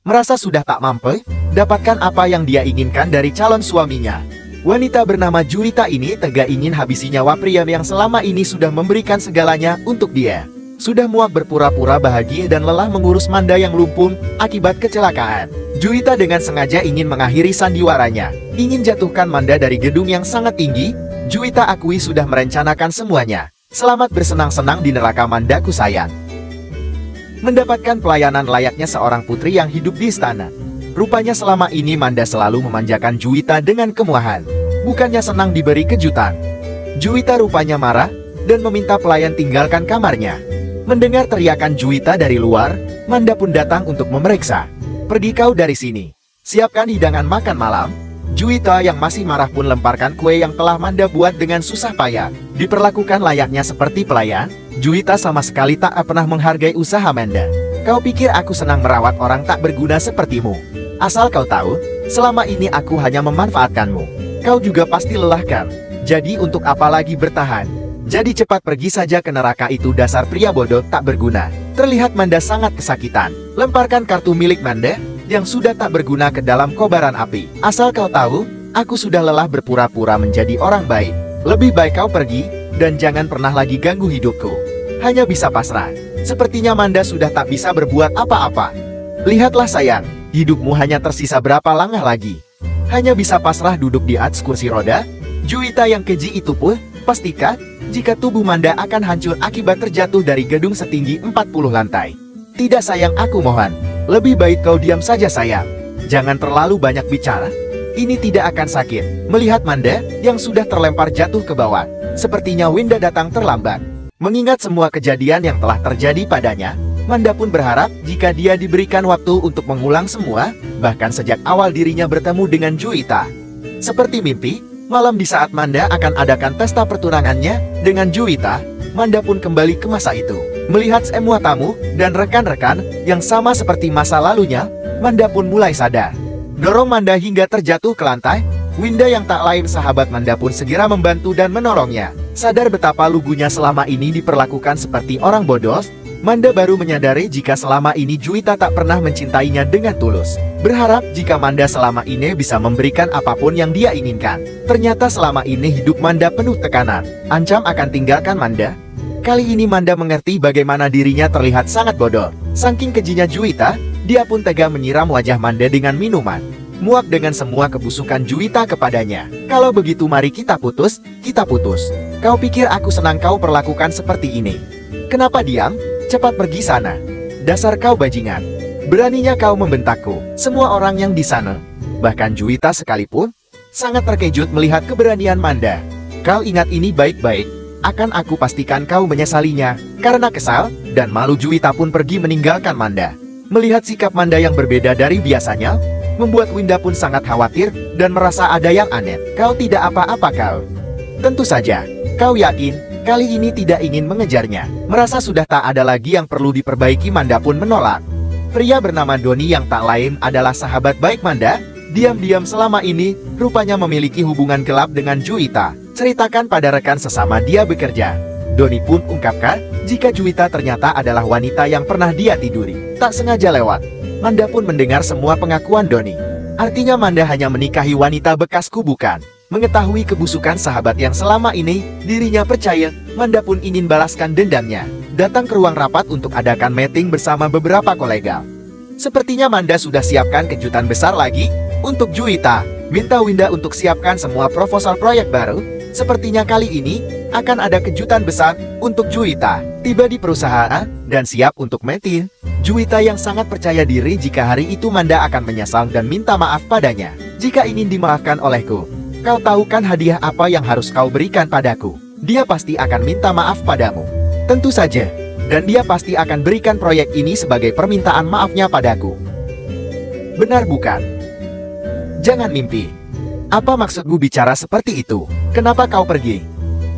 merasa sudah tak mampu dapatkan apa yang dia inginkan dari calon suaminya. Wanita bernama Juwita ini tega ingin habisi nyawa pria yang selama ini sudah memberikan segalanya untuk dia. Sudah muak berpura-pura bahagia dan lelah mengurus Manda yang lumpuh akibat kecelakaan. Juwita dengan sengaja ingin mengakhiri sandiwaranya, ingin jatuhkan Manda dari gedung yang sangat tinggi. Juwita akui sudah merencanakan semuanya. Selamat bersenang-senang di neraka Mandaku sayang. Mendapatkan pelayanan layaknya seorang putri yang hidup di istana. Rupanya selama ini Manda selalu memanjakan Juwita dengan kemuahan. Bukannya senang diberi kejutan. Juwita rupanya marah dan meminta pelayan tinggalkan kamarnya. Mendengar teriakan Juwita dari luar, Manda pun datang untuk memeriksa. Pergi kau dari sini. Siapkan hidangan makan malam. Juwita yang masih marah pun lemparkan kue yang telah Manda buat dengan susah payah. Diperlakukan layaknya seperti pelayan, Juwita sama sekali tak pernah menghargai usaha Manda. Kau pikir aku senang merawat orang tak berguna sepertimu? Asal kau tahu, selama ini aku hanya memanfaatkanmu. Kau juga pasti lelah kan? Jadi untuk apa lagi bertahan? Jadi cepat pergi saja ke neraka itu dasar pria bodoh tak berguna. Terlihat Manda sangat kesakitan. Lemparkan kartu milik Manda yang sudah tak berguna ke dalam kobaran api. Asal kau tahu, aku sudah lelah berpura-pura menjadi orang baik. Lebih baik kau pergi dan jangan pernah lagi ganggu hidupku. Hanya bisa pasrah. Sepertinya Manda sudah tak bisa berbuat apa-apa. Lihatlah sayang, hidupmu hanya tersisa berapa langkah lagi. Hanya bisa pasrah duduk di atas kursi roda. Juwita yang keji itu pun pastikan jika tubuh Manda akan hancur akibat terjatuh dari gedung setinggi 40 lantai. Tidak sayang, aku mohon. Lebih baik kau diam saja sayang. Jangan terlalu banyak bicara. Ini tidak akan sakit. Melihat Manda yang sudah terlempar jatuh ke bawah, sepertinya Winda datang terlambat. Mengingat semua kejadian yang telah terjadi padanya, Manda pun berharap jika dia diberikan waktu untuk mengulang semua, bahkan sejak awal dirinya bertemu dengan Juwita. Seperti mimpi, malam di saat Manda akan adakan pesta pertunangannya dengan Juwita, Manda pun kembali ke masa itu. Melihat semua tamu dan rekan-rekan yang sama seperti masa lalunya, Manda pun mulai sadar. Dorong Manda hingga terjatuh ke lantai, Winda yang tak lain sahabat Manda pun segera membantu dan menolongnya. Sadar betapa lugunya selama ini diperlakukan seperti orang bodoh, Manda baru menyadari jika selama ini Juwita tak pernah mencintainya dengan tulus. Berharap jika Manda selama ini bisa memberikan apapun yang dia inginkan. Ternyata selama ini hidup Manda penuh tekanan. Ancam akan tinggalkan Manda. Kali ini Manda mengerti bagaimana dirinya terlihat sangat bodoh. Saking kejinya Juwita, dia pun tega menyiram wajah Manda dengan minuman. Muak dengan semua kebusukan Juwita kepadanya. Kalau begitu mari kita putus, kita putus. Kau pikir aku senang kau perlakukan seperti ini? Kenapa diam? Cepat pergi sana. Dasar kau bajingan. Beraninya kau membentakku. Semua orang yang di sana, bahkan Juwita sekalipun, sangat terkejut melihat keberanian Manda. Kau ingat ini baik-baik. Akan aku pastikan kau menyesalinya. Karena kesal dan malu Juwita pun pergi meninggalkan Manda. Melihat sikap Manda yang berbeda dari biasanya, membuat Winda pun sangat khawatir dan merasa ada yang aneh. Kau tidak apa-apa kau? Tentu saja. Kau yakin? Kali ini tidak ingin mengejarnya. Merasa sudah tak ada lagi yang perlu diperbaiki, Manda pun menolak. Pria bernama Doni yang tak lain adalah sahabat baik Manda. Diam-diam selama ini, rupanya memiliki hubungan gelap dengan Juwita. Ceritakan pada rekan sesama dia bekerja. Doni pun ungkapkan, jika Juwita ternyata adalah wanita yang pernah dia tiduri. Tak sengaja lewat. Manda pun mendengar semua pengakuan Doni. Artinya Manda hanya menikahi wanita bekasku bukan? Mengetahui kebusukan sahabat yang selama ini dirinya percaya, Manda pun ingin balaskan dendamnya. Datang ke ruang rapat untuk adakan meeting bersama beberapa kolega. Sepertinya Manda sudah siapkan kejutan besar lagi untuk Juwita. Minta Winda untuk siapkan semua proposal proyek baru. Sepertinya kali ini akan ada kejutan besar untuk Juwita. Tiba di perusahaan dan siap untuk meeting. Juwita yang sangat percaya diri jika hari itu Manda akan menyesal dan minta maaf padanya. Jika ingin dimaafkan olehku, kau tahu kan hadiah apa yang harus kau berikan padaku? Dia pasti akan minta maaf padamu. Tentu saja. Dan dia pasti akan berikan proyek ini sebagai permintaan maafnya padaku. Benar bukan? Jangan mimpi. Apa maksudmu bicara seperti itu? Kenapa kau pergi?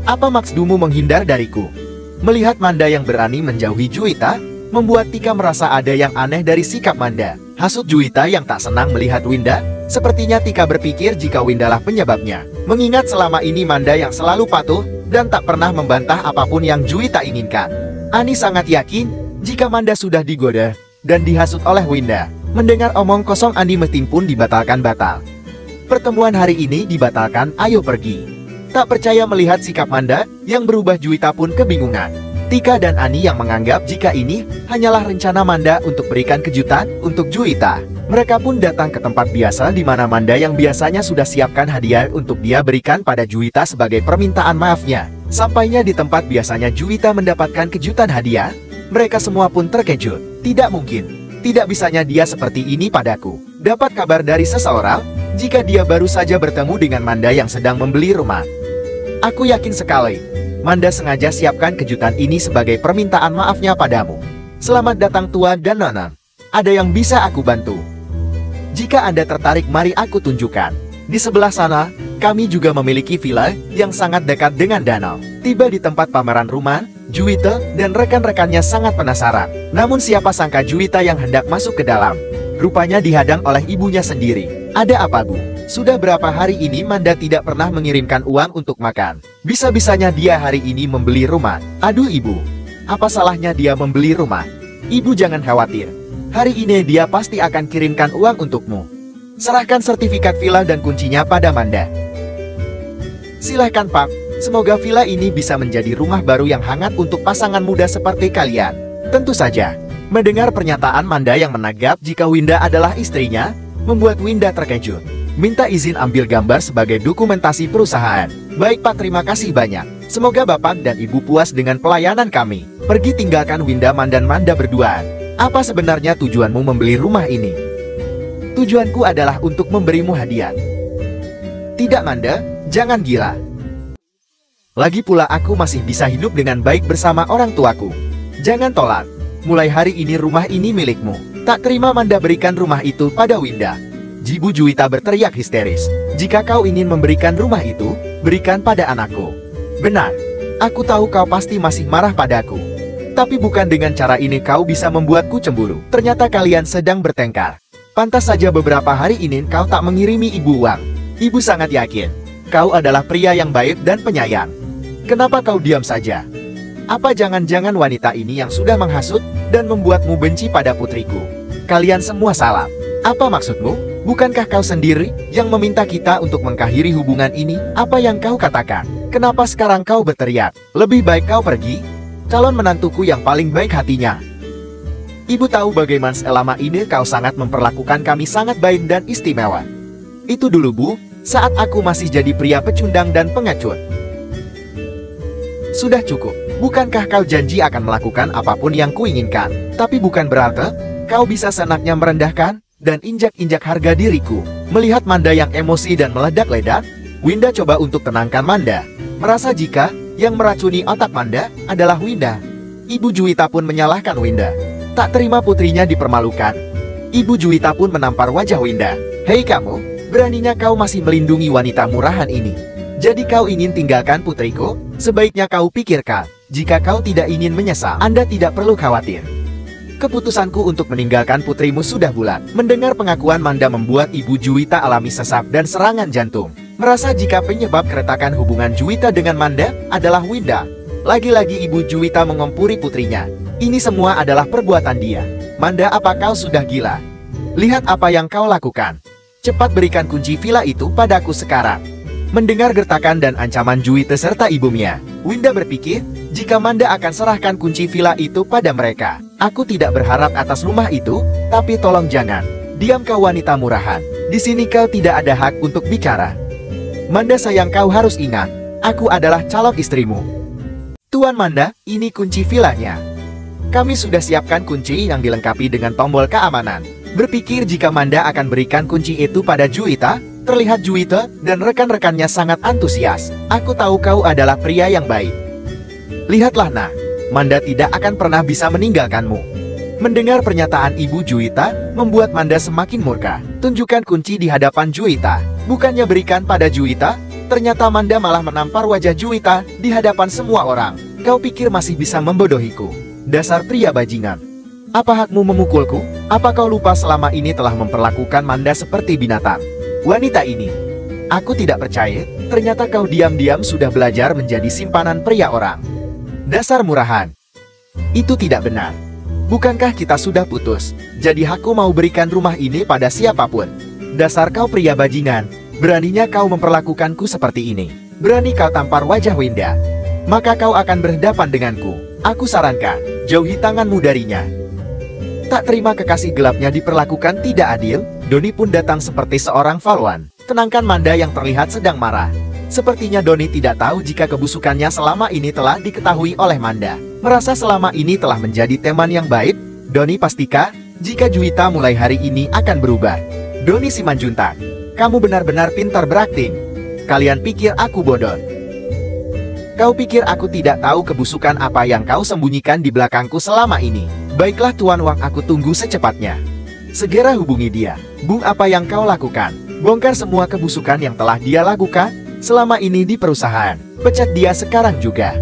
Apa maksudmu menghindar dariku? Melihat Manda yang berani menjauhi Juwita, membuat Tika merasa ada yang aneh dari sikap Manda. Hasut Juwita yang tak senang melihat Winda. Sepertinya Tika berpikir jika Winda lah penyebabnya. Mengingat selama ini Manda yang selalu patuh dan tak pernah membantah apapun yang Juwita inginkan. Ani sangat yakin jika Manda sudah digoda dan dihasut oleh Winda. Mendengar omong kosong Andi meeting pun dibatalkan batal. Pertemuan hari ini dibatalkan, ayo pergi. Tak percaya melihat sikap Manda yang berubah, Juwita pun kebingungan. Tika dan Ani yang menganggap jika ini hanyalah rencana Manda untuk berikan kejutan untuk Juwita. Mereka pun datang ke tempat biasa di mana Manda yang biasanya sudah siapkan hadiah untuk dia berikan pada Juwita sebagai permintaan maafnya. Sampainya di tempat biasanya Juwita mendapatkan kejutan hadiah, mereka semua pun terkejut. Tidak mungkin. Tidak bisanya dia seperti ini padaku. Dapat kabar dari seseorang, jika dia baru saja bertemu dengan Manda yang sedang membeli rumah. Aku yakin sekali, Manda sengaja siapkan kejutan ini sebagai permintaan maafnya padamu. Selamat datang tua dan nona. Ada yang bisa aku bantu? Jika Anda tertarik, mari aku tunjukkan. Di sebelah sana, kami juga memiliki villa yang sangat dekat dengan danau. Tiba di tempat pameran rumah, Juwita dan rekan-rekannya sangat penasaran. Namun siapa sangka Juwita yang hendak masuk ke dalam, rupanya dihadang oleh ibunya sendiri. Ada apa, Bu? Sudah berapa hari ini Manda tidak pernah mengirimkan uang untuk makan. Bisa-bisanya dia hari ini membeli rumah. Aduh Ibu, apa salahnya dia membeli rumah? Ibu jangan khawatir. Hari ini dia pasti akan kirimkan uang untukmu. Serahkan sertifikat villa dan kuncinya pada Manda. Silahkan Pak, semoga villa ini bisa menjadi rumah baru yang hangat untuk pasangan muda seperti kalian. Tentu saja. Mendengar pernyataan Manda yang menanggap jika Winda adalah istrinya, membuat Winda terkejut. Minta izin ambil gambar sebagai dokumentasi perusahaan. Baik Pak, terima kasih banyak. Semoga Bapak dan Ibu puas dengan pelayanan kami. Pergi tinggalkan Winda dan Manda berduaan. Apa sebenarnya tujuanmu membeli rumah ini? Tujuanku adalah untuk memberimu hadiah. Tidak Manda, jangan gila. Lagi pula aku masih bisa hidup dengan baik bersama orang tuaku. Jangan tolak. Mulai hari ini rumah ini milikmu. Tak terima Manda berikan rumah itu pada Winda. Jibu Juwita berteriak histeris. Jika kau ingin memberikan rumah itu, berikan pada anakku. Benar. Aku tahu kau pasti masih marah padaku. Tapi bukan dengan cara ini kau bisa membuatku cemburu. Ternyata kalian sedang bertengkar. Pantas saja beberapa hari ini kau tak mengirimi ibu uang. Ibu sangat yakin kau adalah pria yang baik dan penyayang. Kenapa kau diam saja? Apa jangan-jangan wanita ini yang sudah menghasut dan membuatmu benci pada putriku? Kalian semua salah. Apa maksudmu? Bukankah kau sendiri yang meminta kita untuk mengakhiri hubungan ini? Apa yang kau katakan? Kenapa sekarang kau berteriak? Lebih baik kau pergi. Calon menantuku yang paling baik hatinya. Ibu tahu bagaimana selama ini kau sangat memperlakukan kami sangat baik dan istimewa. Itu dulu Bu, saat aku masih jadi pria pecundang dan pengecut. Sudah cukup. Bukankah kau janji akan melakukan apapun yang kuinginkan? Tapi bukan berarti kau bisa senaknya merendahkan dan injak-injak harga diriku. Melihat Manda yang emosi dan meledak-ledak, Winda coba untuk tenangkan Manda. Merasa jika yang meracuni otak Manda adalah Winda. Ibu Juwita pun menyalahkan Winda. Tak terima putrinya dipermalukan, Ibu Juwita pun menampar wajah Winda. Hei kamu, beraninya kau masih melindungi wanita murahan ini. Jadi kau ingin tinggalkan putriku? Sebaiknya kau pikirkan. Jika kau tidak ingin menyesal, Anda tidak perlu khawatir. Keputusanku untuk meninggalkan putrimu sudah bulat. Mendengar pengakuan Manda membuat Ibu Juwita alami sesak dan serangan jantung. Merasa jika penyebab keretakan hubungan Juwita dengan Manda adalah Winda. Lagi-lagi Ibu Juwita mengompuri putrinya. Ini semua adalah perbuatan dia. Manda, apa kau sudah gila? Lihat apa yang kau lakukan. Cepat berikan kunci villa itu padaku sekarang. Mendengar gertakan dan ancaman Juwita serta ibunya, Winda berpikir, jika Manda akan serahkan kunci villa itu pada mereka. Aku tidak berharap atas rumah itu, tapi tolong jangan. Diam kau wanita murahan. Di sini kau tidak ada hak untuk bicara. Manda sayang, kau harus ingat, aku adalah calon istrimu. Tuan Manda, ini kunci villanya. Kami sudah siapkan kunci yang dilengkapi dengan tombol keamanan. Berpikir jika Manda akan berikan kunci itu pada Juwita, terlihat Juwita dan rekan-rekannya sangat antusias. Aku tahu kau adalah pria yang baik. Lihatlah nah, Manda tidak akan pernah bisa meninggalkanmu. Mendengar pernyataan Ibu Juwita, membuat Manda semakin murka. Tunjukkan kunci di hadapan Juwita. Bukannya berikan pada Juwita, ternyata Manda malah menampar wajah Juwita di hadapan semua orang. Kau pikir masih bisa membodohiku? Dasar pria bajingan. Apa hakmu memukulku? Apa kau lupa selama ini telah memperlakukan Manda seperti binatang? Wanita ini, aku tidak percaya, ternyata kau diam-diam sudah belajar menjadi simpanan pria orang. Dasar murahan. Itu tidak benar. Bukankah kita sudah putus? Jadi aku mau berikan rumah ini pada siapapun. Dasar kau pria bajingan, beraninya kau memperlakukanku seperti ini. Berani kau tampar wajah Winda, maka kau akan berhadapan denganku. Aku sarankan, jauhi tanganmu darinya. Tak terima kekasih gelapnya diperlakukan tidak adil, Doni pun datang seperti seorang pahlawan. Tenangkan Manda yang terlihat sedang marah. Sepertinya Doni tidak tahu jika kebusukannya selama ini telah diketahui oleh Manda. Merasa selama ini telah menjadi teman yang baik, Doni pastikan jika Juwita mulai hari ini akan berubah. Doni Simanjuntak, kamu benar-benar pintar berakting. Kalian pikir aku bodoh? Kau pikir aku tidak tahu kebusukan apa yang kau sembunyikan di belakangku selama ini? Baiklah Tuan Wang, aku tunggu secepatnya. Segera hubungi dia. Bung, apa yang kau lakukan? Bongkar semua kebusukan yang telah dia lakukan selama ini di perusahaan. Pecat dia sekarang juga.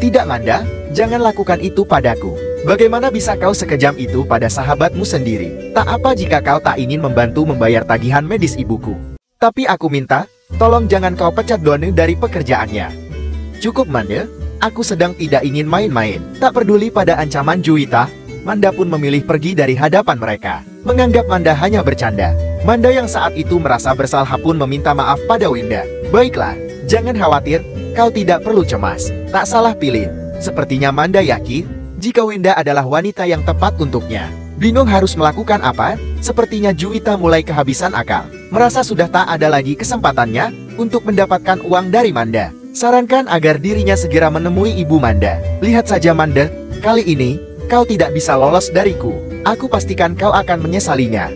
Tidak Manda, jangan lakukan itu padaku. Bagaimana bisa kau sekejam itu pada sahabatmu sendiri? Tak apa jika kau tak ingin membantu membayar tagihan medis ibuku. Tapi aku minta, tolong jangan kau pecat Doni dari pekerjaannya. Cukup Manda, aku sedang tidak ingin main-main. Tak peduli pada ancaman Juwita, Manda pun memilih pergi dari hadapan mereka. Menganggap Manda hanya bercanda. Manda yang saat itu merasa bersalah pun meminta maaf pada Winda. Baiklah, jangan khawatir, kau tidak perlu cemas. Tak salah pilih. Sepertinya Manda yakin jika Winda adalah wanita yang tepat untuknya. Bingung harus melakukan apa? Sepertinya Juwita mulai kehabisan akal. Merasa sudah tak ada lagi kesempatannya untuk mendapatkan uang dari Manda. Sarankan agar dirinya segera menemui ibu Manda. Lihat saja Manda, kali ini kau tidak bisa lolos dariku. Aku pastikan kau akan menyesalinya.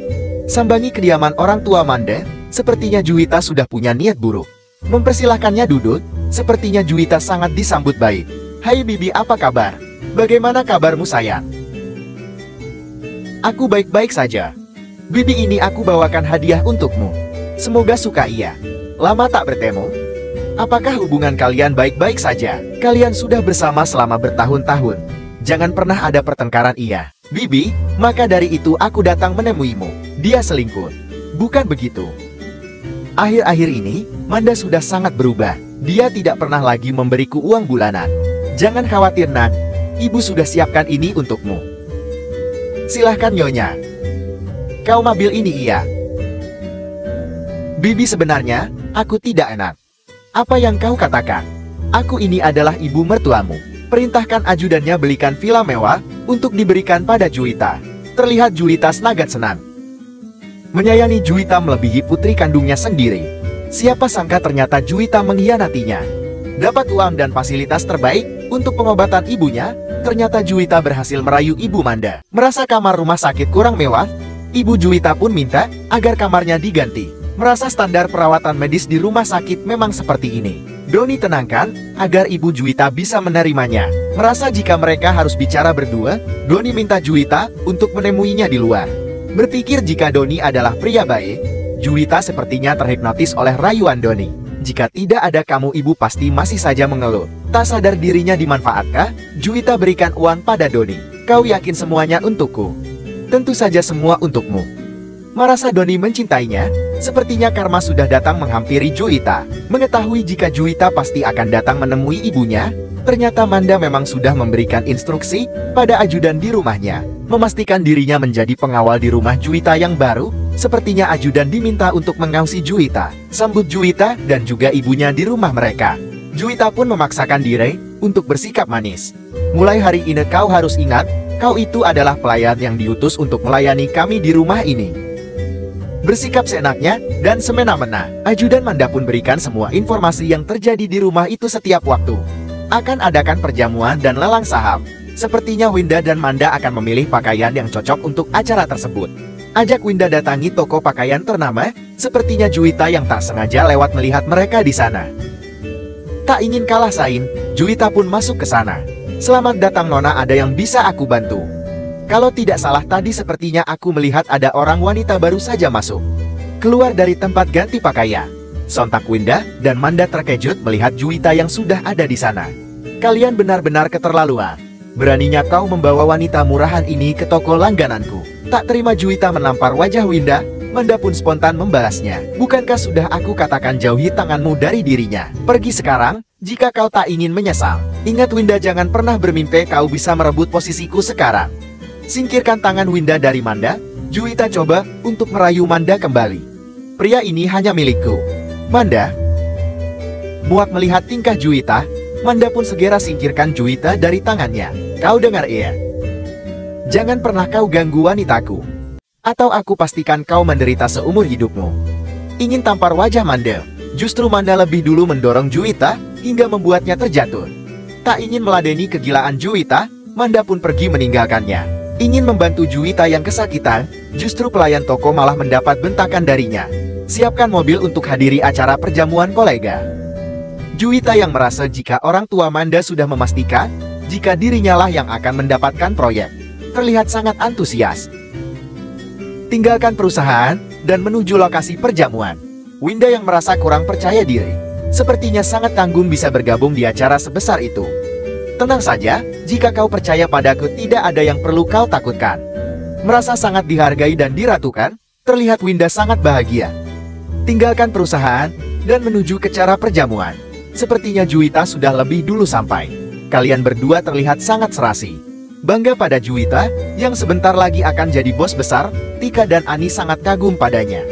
Sambangi kediaman orang tua Manda, sepertinya Juwita sudah punya niat buruk. Mempersilahkannya duduk, sepertinya Juwita sangat disambut baik. Hai Bibi, apa kabar? Bagaimana kabarmu sayang? Aku baik-baik saja. Bibi, ini aku bawakan hadiah untukmu. Semoga suka ia. Lama tak bertemu. Apakah hubungan kalian baik-baik saja? Kalian sudah bersama selama bertahun-tahun. Jangan pernah ada pertengkaran iya. Bibi, maka dari itu aku datang menemuimu. Dia selingkuh. Bukan begitu. Akhir-akhir ini, Manda sudah sangat berubah. Dia tidak pernah lagi memberiku uang bulanan. Jangan khawatir Nan, ibu sudah siapkan ini untukmu. Silahkan Nyonya. Kau ambil ini iya. Bibi, sebenarnya, aku tidak enak. Apa yang kau katakan? Aku ini adalah ibu mertuamu. Perintahkan ajudannya belikan villa mewah untuk diberikan pada Juwita. Terlihat Juwita sangat senang. Menyayangi Juwita melebihi putri kandungnya sendiri. Siapa sangka ternyata Juwita mengkhianatinya. Dapat uang dan fasilitas terbaik untuk pengobatan ibunya, ternyata Juwita berhasil merayu ibu Manda. Merasa kamar rumah sakit kurang mewah, ibu Juwita pun minta agar kamarnya diganti. Merasa standar perawatan medis di rumah sakit memang seperti ini. Doni tenangkan agar ibu Juwita bisa menerimanya. Merasa jika mereka harus bicara berdua, Doni minta Juwita untuk menemuinya di luar. Berpikir jika Doni adalah pria baik, Juwita sepertinya terhipnotis oleh rayuan Doni. Jika tidak ada kamu, ibu pasti masih saja mengeluh. Tak sadar dirinya dimanfaatkah? Juwita berikan uang pada Doni. Kau yakin semuanya untukku? Tentu saja semua untukmu. Merasa Doni mencintainya, sepertinya karma sudah datang menghampiri Juwita. Mengetahui jika Juwita pasti akan datang menemui ibunya, ternyata Manda memang sudah memberikan instruksi pada ajudan di rumahnya, memastikan dirinya menjadi pengawal di rumah Juwita yang baru. Sepertinya ajudan diminta untuk mengawasi Juwita, sambut Juwita dan juga ibunya di rumah mereka. Juwita pun memaksakan diri untuk bersikap manis. Mulai hari ini kau harus ingat, kau itu adalah pelayan yang diutus untuk melayani kami di rumah ini. Bersikap seenaknya dan semena-mena. Ajudan Manda pun berikan semua informasi yang terjadi di rumah itu setiap waktu. Akan adakan perjamuan dan lelang saham. Sepertinya Winda dan Manda akan memilih pakaian yang cocok untuk acara tersebut. Ajak Winda datangi toko pakaian ternama. Sepertinya Juwita yang tak sengaja lewat melihat mereka di sana. Tak ingin kalah saing, Juwita pun masuk ke sana. Selamat datang Nona, ada yang bisa aku bantu? Kalau tidak salah tadi sepertinya aku melihat ada orang wanita baru saja masuk. Keluar dari tempat ganti pakaian. Sontak Winda dan Manda terkejut melihat Juwita yang sudah ada di sana. Kalian benar-benar keterlaluan. Beraninya kau membawa wanita murahan ini ke toko langgananku. Tak terima Juwita menampar wajah Winda, Manda pun spontan membalasnya. Bukankah sudah aku katakan jauhi tanganmu dari dirinya? Pergi sekarang, jika kau tak ingin menyesal. Ingat Winda, jangan pernah bermimpi kau bisa merebut posisiku sekarang. Singkirkan tangan Winda dari Manda. Juwita coba untuk merayu Manda kembali. Pria ini hanya milikku. Manda. Muak melihat tingkah Juwita, Manda pun segera singkirkan Juwita dari tangannya. Kau dengar ya? Jangan pernah kau ganggu wanitaku, atau aku pastikan kau menderita seumur hidupmu. Ingin tampar wajah Manda. Justru Manda lebih dulu mendorong Juwita hingga membuatnya terjatuh. Tak ingin meladeni kegilaan Juwita, Manda pun pergi meninggalkannya. Ingin membantu Juwita yang kesakitan, justru pelayan toko malah mendapat bentakan darinya. Siapkan mobil untuk hadiri acara perjamuan kolega. Juwita yang merasa jika orang tua Manda sudah memastikan jika dirinya lah yang akan mendapatkan proyek, terlihat sangat antusias. Tinggalkan perusahaan dan menuju lokasi perjamuan. Winda yang merasa kurang percaya diri, sepertinya sangat tanggung bisa bergabung di acara sebesar itu. Tenang saja, jika kau percaya padaku tidak ada yang perlu kau takutkan. Merasa sangat dihargai dan diratukan, terlihat Winda sangat bahagia. Tinggalkan perusahaan dan menuju ke acara perjamuan. Sepertinya Juwita sudah lebih dulu sampai. Kalian berdua terlihat sangat serasi. Bangga pada Juwita, yang sebentar lagi akan jadi bos besar. Tika dan Ani sangat kagum padanya.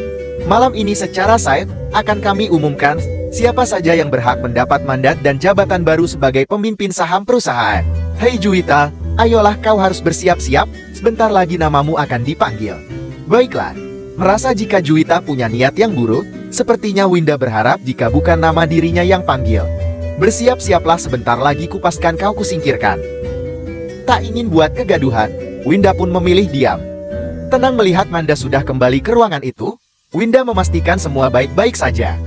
Malam ini secara side, akan kami umumkan siapa saja yang berhak mendapat mandat dan jabatan baru sebagai pemimpin saham perusahaan. Hei Juwita, ayolah kau harus bersiap-siap, sebentar lagi namamu akan dipanggil. Baiklah. Merasa jika Juwita punya niat yang buruk, sepertinya Winda berharap jika bukan nama dirinya yang panggil. Bersiap-siaplah, sebentar lagi kupaskan kau kusingkirkan. Tak ingin buat kegaduhan, Winda pun memilih diam. Tenang melihat Manda sudah kembali ke ruangan itu, Winda memastikan semua baik-baik saja.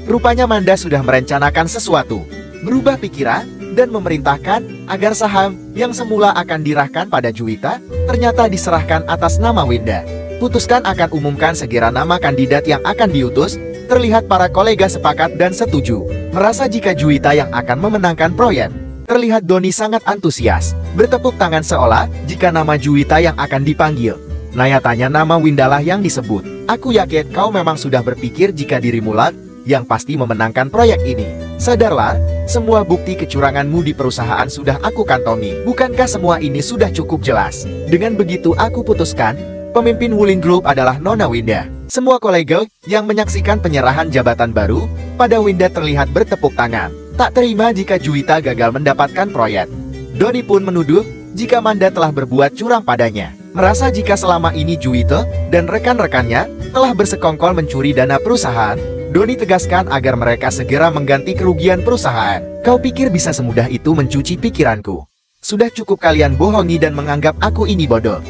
Rupanya Manda sudah merencanakan sesuatu, berubah pikiran, dan memerintahkan agar saham yang semula akan dirahkan pada Juwita, ternyata diserahkan atas nama Winda. Putuskan akan umumkan segera nama kandidat yang akan diutus. Terlihat para kolega sepakat dan setuju. Merasa jika Juwita yang akan memenangkan proyek. Terlihat Doni sangat antusias, bertepuk tangan seolah jika nama Juwita yang akan dipanggil. Nyatanya nama Winda lah yang disebut. Aku yakin kau memang sudah berpikir jika dirimu lah yang pasti memenangkan proyek ini. Sadarlah, semua bukti kecuranganmu di perusahaan sudah aku kantongi. Bukankah semua ini sudah cukup jelas? Dengan begitu aku putuskan, pemimpin Wuling Group adalah Nona Winda. Semua kolega yang menyaksikan penyerahan jabatan baru pada Winda terlihat bertepuk tangan. Tak terima jika Juwita gagal mendapatkan proyek. Doni pun menuduh jika Manda telah berbuat curang padanya. Merasa jika selama ini Juwita dan rekan-rekannya telah bersekongkol mencuri dana perusahaan, Doni tegaskan agar mereka segera mengganti kerugian perusahaan. Kau pikir bisa semudah itu mencuci pikiranku? Sudah cukup kalian bohongi dan menganggap aku ini bodoh.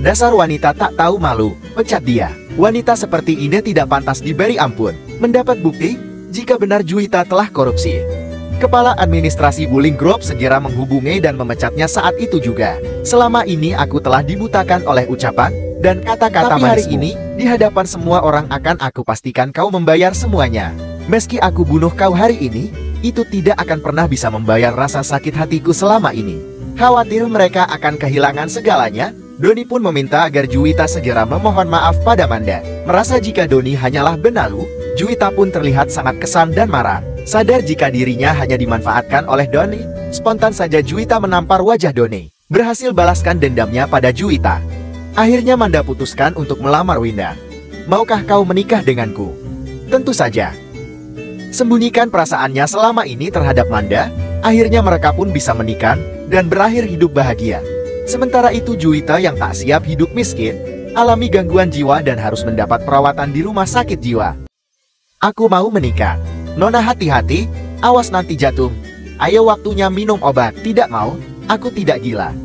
Dasar wanita tak tahu malu, pecat dia. Wanita seperti ini tidak pantas diberi ampun. Mendapat bukti jika benar Juwita telah korupsi. Kepala administrasi Wuling Group segera menghubungi dan memecatnya saat itu juga. Selama ini aku telah dibutakan oleh ucapan dan kata-kata manismu. Hari ini, di hadapan semua orang akan aku pastikan kau membayar semuanya. Meski aku bunuh kau hari ini, itu tidak akan pernah bisa membayar rasa sakit hatiku selama ini. Khawatir mereka akan kehilangan segalanya, Doni pun meminta agar Juwita segera memohon maaf pada Manda. Merasa jika Doni hanyalah benalu, Juwita pun terlihat sangat kesal dan marah. Sadar jika dirinya hanya dimanfaatkan oleh Doni, spontan saja Juwita menampar wajah Doni. Berhasil balaskan dendamnya pada Juwita. Akhirnya Manda putuskan untuk melamar Winda. Maukah kau menikah denganku? Tentu saja. Sembunyikan perasaannya selama ini terhadap Manda, akhirnya mereka pun bisa menikah dan berakhir hidup bahagia. Sementara itu Juwita yang tak siap hidup miskin, alami gangguan jiwa dan harus mendapat perawatan di rumah sakit jiwa. Aku mau menikah. Nona hati-hati, awas nanti jatuh. Ayo waktunya minum obat. Tidak mau, aku tidak gila.